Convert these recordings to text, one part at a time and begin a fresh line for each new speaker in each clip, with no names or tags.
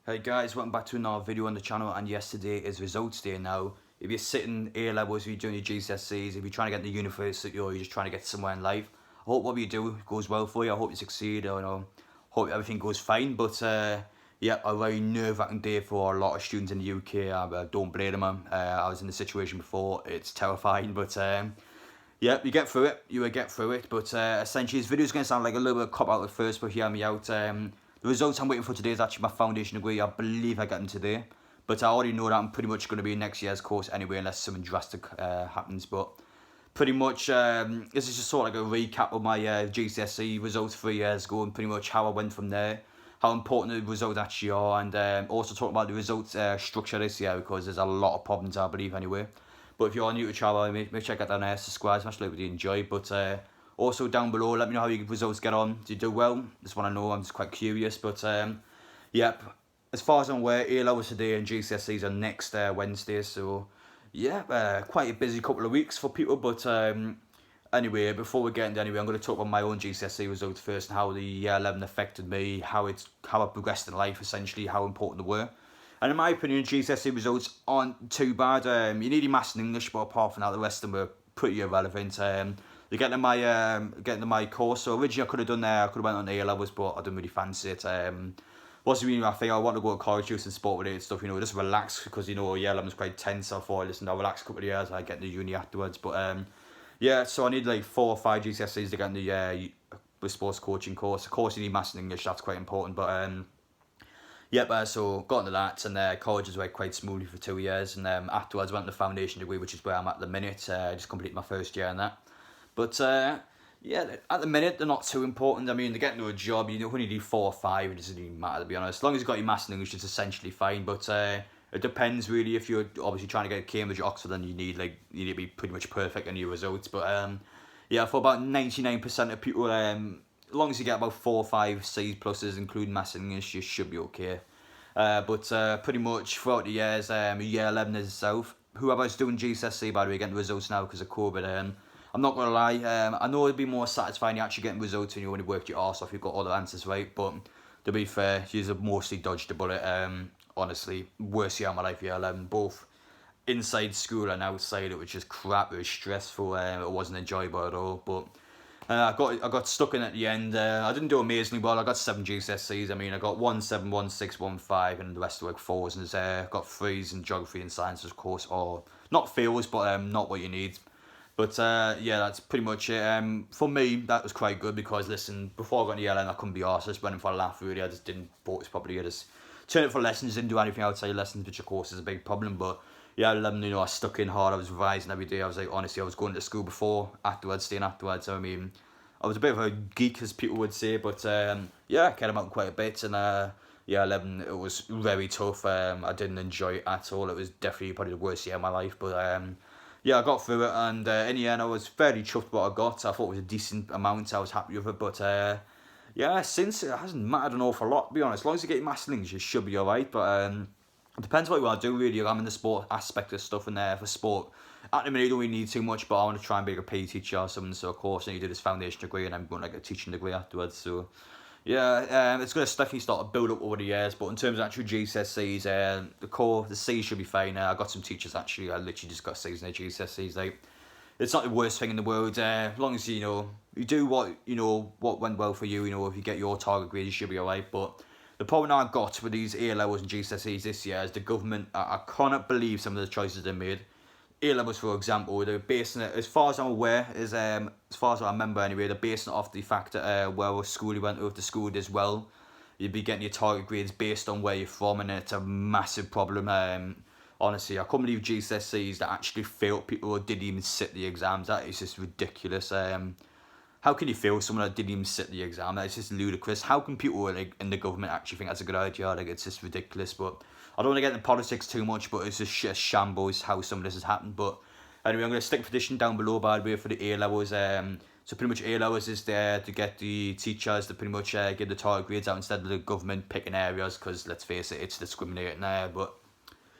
Hey guys, welcome back to another video on the channel, and yesterday is results day now. If you're sitting A-levels, if you're doing your GCSEs, if you're trying to get into university or you're just trying to get somewhere in life, I hope whatever you do goes well for you. I hope you succeed, hope everything goes fine. But yeah, a very nerve-wracking day for a lot of students in the UK. I don't blame them. I was in the situation before, it's terrifying, but yeah, you get through it. You will get through it. But essentially, this video is going to sound like a little bit of a cop-out at first, but hear me out. The results I'm waiting for today is actually my foundation degree. I believe I get them today. But I already know that I'm pretty much going to be in next year's course anyway, unless something drastic happens. But pretty much, this is just sort of like a recap of my GCSE results 3 years ago, and pretty much how I went from there, how important the results actually are, and also talk about the results structure this year, because there's a lot of problems, I believe, anyway. But if you're new to the channel, make sure you get down there, subscribe, smash the like if you enjoy. But also down below, let me know how your results get on. Do you do well? Just want to know, I'm just quite curious. But yep, as far as I'm aware, A-levels today and GCSEs are next Wednesday. So yeah, quite a busy couple of weeks for people. But anyway, before we get into anyway, I'm going to talk about my own GCSE results first and how the year 11 affected me, how I progressed in life, essentially, how important they were. And in my opinion, GCSE results aren't too bad. You need your maths and English, but apart from that, the rest of them were pretty irrelevant. To get into my course, so originally I could have done there. I could have went on A-levels, but I didn't really fancy it. Wasn't really my thing. I wanted to go to college, do some sport-related stuff, just relax, because year 11 was quite tense. I thought, listen, I'll relax a couple of years, I get into uni afterwards. But yeah, so I need like 4 or 5 GCSEs to get into the sports coaching course. Of course, you need maths and English. That's quite important, but yep, so got into that, and colleges went quite smoothly for 2 years, and afterwards went to the foundation degree, which is where I'm at the minute. Just completed my first year in that. But yeah, at the minute they're not too important. I mean, to get into a job, you only need 4 or 5. It doesn't even matter, to be honest. As long as you've got your maths and English, it's essentially fine. But it depends really. If you're obviously trying to get Cambridge or Oxford, then you need to be pretty much perfect in your results. But yeah, for about 99% of people, as long as you get about 4 or 5 C pluses, including maths and English, you should be okay. But pretty much throughout the years, year 11 itself, whoever's doing GCSE, by the way, getting the results now because of COVID, I'm not going to lie, I know it'd be more satisfying actually getting results when you only worked your arse off, you've got all the answers right, but to be fair, you've mostly dodged the bullet. Honestly, worst year of my life, year 11, both inside school and outside. It was just crap, it was stressful, it wasn't enjoyable at all. But I got stuck in at the end. I didn't do amazingly well. I got 7 GCSEs. I mean, I got 1 7, 1 6, 1 5, and the rest were like 4s. And got 3s in geography and science, of course, or not fails, but not what you need. But yeah, that's pretty much it. For me, that was quite good because, listen, before I got into LN, I couldn't be arsed. I just went in for a laugh, really. I just didn't focus properly. I just turned it for lessons, didn't do anything outside lessons, which of course is a big problem. But yeah, 11, I stuck in hard. I was revising every day. I was like, honestly, I was going to school before, afterwards, staying afterwards. So, I mean, I was a bit of a geek, as people would say. But yeah, I cared about quite a bit. And yeah, 11, it was very tough. I didn't enjoy it at all. It was definitely probably the worst year of my life. But yeah, I got through it, and in the end, I was fairly chuffed with what I got. I thought it was a decent amount. I was happy with it, but yeah, since it hasn't mattered an awful lot, to be honest. As long as you get your maths and English, you should be alright. But it depends what you want to do, really. I'm in the sport aspect of stuff, and for sport, at the minute, you don't really need too much, but I want to try and be like a PE teacher or something. So, of course, I need to do this foundation degree, and I'm going to like a teaching degree afterwards. So, yeah, it's going to definitely start to build up over the years, but in terms of actual GCSEs, the C's should be fine. I got some teachers, actually, I literally just got C's in their GCSEs. Like, it's not the worst thing in the world. As long as, you do what went well for you, if you get your target grade, you should be alright. But the problem I got with these A-levels and GCSEs this year is the government, I cannot believe some of the choices they made. A-levels, for example, they're basing it, as far as I'm aware, as far as I remember anyway, they're basing it off the fact that where school you went to, if the school did well, you'd be getting your target grades based on where you're from, and it's a massive problem. Honestly, I couldn't believe GCSEs that actually failed people who didn't even sit the exams. That is just ridiculous. How can you fail someone that didn't even sit the exam? That's just ludicrous. How can people in the government actually think that's a good idea? Like, it's just ridiculous. But I don't want to get into politics too much, but it's just a shambles how some of this has happened. But anyway, I'm going to stick a petition down below, by the way, for the A-levels. So pretty much A-levels is there to get the teachers to pretty much give the target grades out instead of the government picking areas, because let's face it, it's discriminating there. But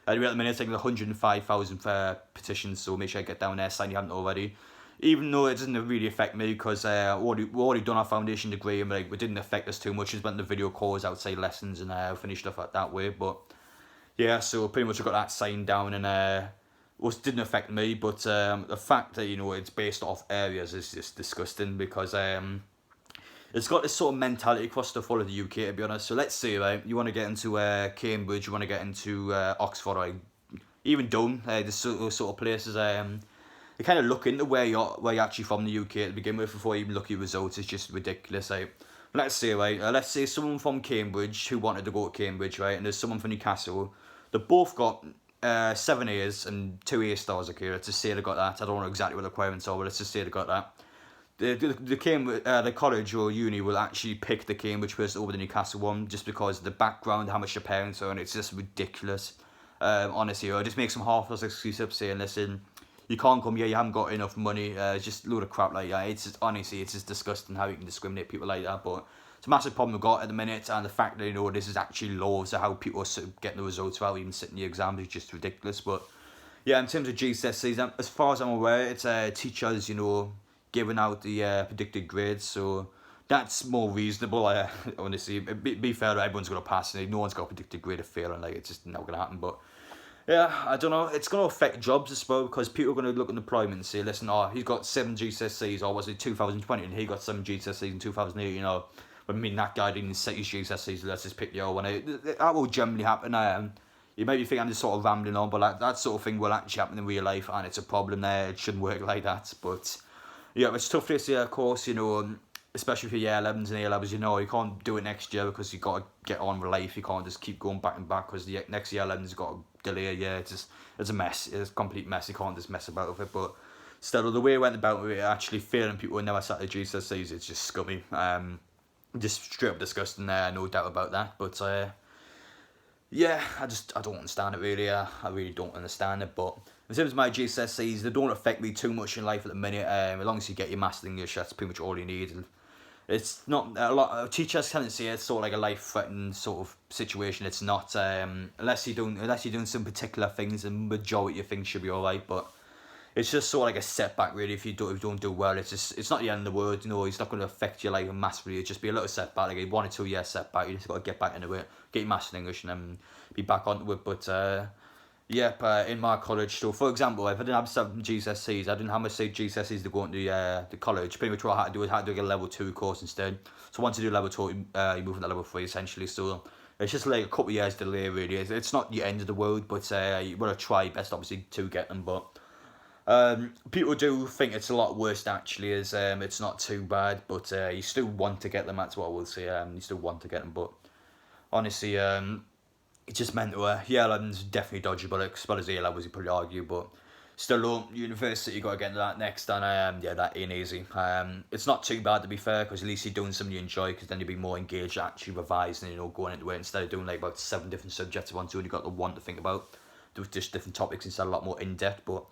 anyway, at the minute, it's like 105,000 petitions, so make sure you get down there, sign if you haven't already. even though it doesn't really affect me because we already done our foundation degree and like, it didn't affect us too much. Just went to video calls, outside lessons, and finished stuff like that way. But yeah, so pretty much I got that signed down, and which didn't affect me. But the fact that it's based off areas is just disgusting because it's got this sort of mentality across the whole of the UK, to be honest. So let's say, right, you want to get into Cambridge, you want to get into Oxford, or even Durham, those sort of places. They kind of look into where you're actually from the UK to begin with before you even look at your results. It's just ridiculous. Let's say, right, let's say someone from Cambridge who wanted to go to Cambridge, right, and there's someone from Newcastle. They both got 7 A's and 2 A stars. Okay, let's just say they got that. I don't know exactly what the requirements are, but let's just say they got that. The college or uni will actually pick the Cambridge person over the Newcastle one just because of the background, how much your parents are, and it's just ridiculous. Honestly, it just makes them half as excuse up saying, listen, you can't come here, you haven't got enough money. It's just a load of crap like that. It's just, honestly, it's just disgusting how you can discriminate people like that. But it's a massive problem we've got at the minute, and the fact that this is actually laws of how people are sort of getting the results without even sitting the exams is just ridiculous. But yeah, in terms of GCSEs, as far as I'm aware, it's teachers, giving out the predicted grades, so that's more reasonable. Honestly, be fair, everyone's going to pass, and no one's got a predicted grade of failing. Like, it's just not going to happen. But yeah, I don't know. It's going to affect jobs, I suppose, because people are going to look at employment and say, listen, he's got 7 GCSEs, or was it 2020, and he got 7 GCSEs in 2008, I mean, that guy didn't set his GCSEs, let's just pick the old one out. That will generally happen. You maybe think I'm just sort of rambling on, but that sort of thing will actually happen in real life, and it's a problem there. It shouldn't work like that, but yeah, it's tough this year, of course, especially for year 11s and A-levels, you can't do it next year because you got to get on with life. You can't just keep going back and back because the next year 11's got to delay a year. It's a mess. It's a complete mess. You can't just mess about with it. But still, the way I went about it, actually failing people who never sat the GCSEs, it's just scummy. Just straight up disgusting there, no doubt about that. But yeah, I don't understand it really. I really don't understand it. But in terms of my GCSEs, they don't affect me too much in life at the minute. As long as you get your Maths and English, that's pretty much all you need. It's not a lot of teachers can't say it's sort of like a life-threatening sort of situation. It's not unless you're doing some particular things, the majority of things should be alright. But it's just sort of like a setback really if you don't do well. It's not the end of the world. It's not going to affect your life massively. It's just be a little setback, like a 1 or 2 year setback. You just got to get back into it, get your Maths and English, and then be back onto it. But in my college, so for example, if I didn't have 7 GCSEs, I didn't have my 6 GCSEs to go into the college. Pretty much what I had to do is do a level 2 course instead. So once you do level 2, you move into level 3 essentially. So it's just like a couple of years delay really. It's not the end of the world, but you want to try your best obviously to get them. But people do think it's a lot worse actually, as it's not too bad, but you still want to get them. That's what I will say. You still want to get them, but honestly, it's just meant to year 11's definitely dodgeable, as well as A-levels you probably argue, but still though, university you got to get into that next, and yeah, that ain't easy. It's not too bad to be fair, because at least you're doing something you enjoy, because then you'll be more engaged actually revising, going into it, instead of doing like about 7 different subjects at once, you only got the one to think about, do just different topics instead, a lot more in-depth. But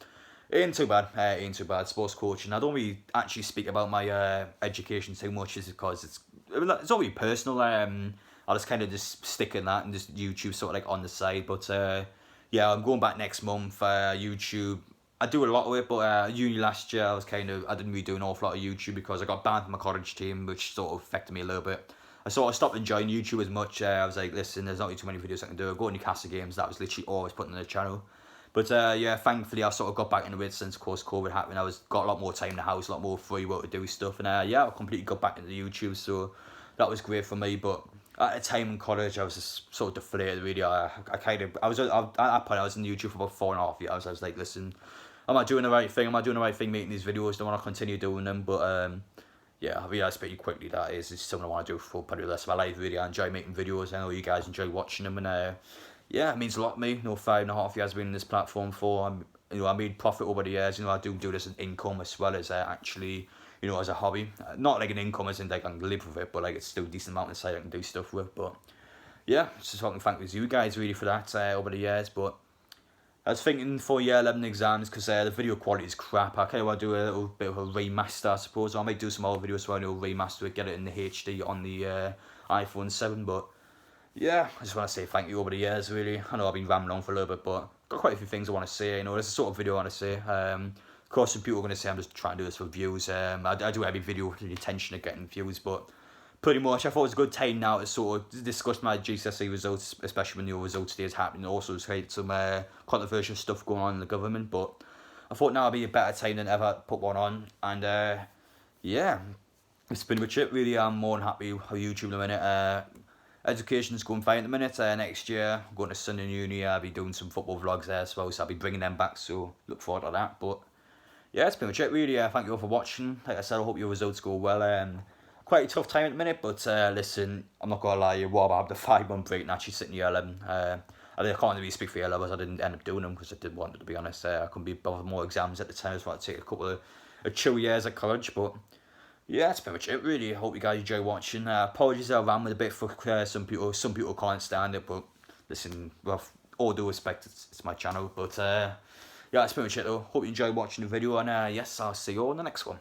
it ain't too bad. Sports coaching, I don't really actually speak about my education too much, is because it's not really personal. I'll just kind of just stick in that and just YouTube sort of like on the side. But yeah, I'm going back next month. YouTube, I do a lot of it, but uni last year I didn't really do an awful lot of YouTube because I got banned from my college team, which sort of affected me a little bit. I sort of stopped enjoying YouTube as much. I was like, listen, there's not really too many videos I can do. I go to Newcastle games, that was literally all I was putting on the channel. But yeah, thankfully I sort of got back into it since, of course, COVID happened. Got a lot more time in the house, a lot more free will to do stuff, and yeah, I completely got back into YouTube, so that was great for me. But at a time in college, I was just sort of deflated really. I was at that point I was in YouTube for about 4.5 years. I was like, listen, am I doing the right thing? Am I doing the right thing making these videos? Do I want to continue doing them? But yeah, I realised pretty quickly that is something I want to do for probably the rest of my life really. I enjoy making videos. I know you guys enjoy watching them, and yeah, it means a lot to me. 5.5 years being in this platform for. I made profit over the years. I do this as income as well as actually, as a hobby. Not like an income as in like I can live with it, but like it's still a decent amount of side I can do stuff with. But yeah, just talking thank you guys really for that over the years. But I was thinking for year 11 exams, because the video quality is crap. I kind of want to do a little bit of a remaster, I suppose. I might do some other videos where I'll remaster it, get it in the HD on the iPhone 7. But yeah, I just want to say thank you over the years, really. I know I've been rambling on for a little bit, but got quite a few things I want to say. This is the sort of video I want to say. course, some people are going to say I'm just trying to do this for views. I do every video with the intention of getting views, but pretty much I thought it was a good time now to sort of discuss my GCSE results, especially when the results day is happening. Also, there's had some controversial stuff going on in the government, but I thought now would be a better time than ever to put one on. And yeah, it's pretty much it. Really, I'm more than happy with YouTube in a minute. Education's going fine at the minute. Next year, I'm going to Sunday Uni. I'll be doing some football vlogs there as well, so I'll be bringing them back. So look forward to that. But yeah, that's pretty much it. Really, thank you all for watching. Like I said, I hope your results go well. Quite a tough time at the minute, but listen, I'm not gonna lie. What about the 5-month break and actually sitting year 11? I can't really speak for year 11s. I didn't end up doing them because I didn't want to be honest. I couldn't be bothered with more exams at the time. I just wanted to take a couple of chill years at college, but. Yeah, that's pretty much it really. I hope you guys enjoy watching. Apologies I ran with a bit for some people. Some people can't stand it, but listen, with all due respect, it's my channel. But yeah, that's pretty much it though. Hope you enjoy watching the video, and yes, I'll see you all in the next one.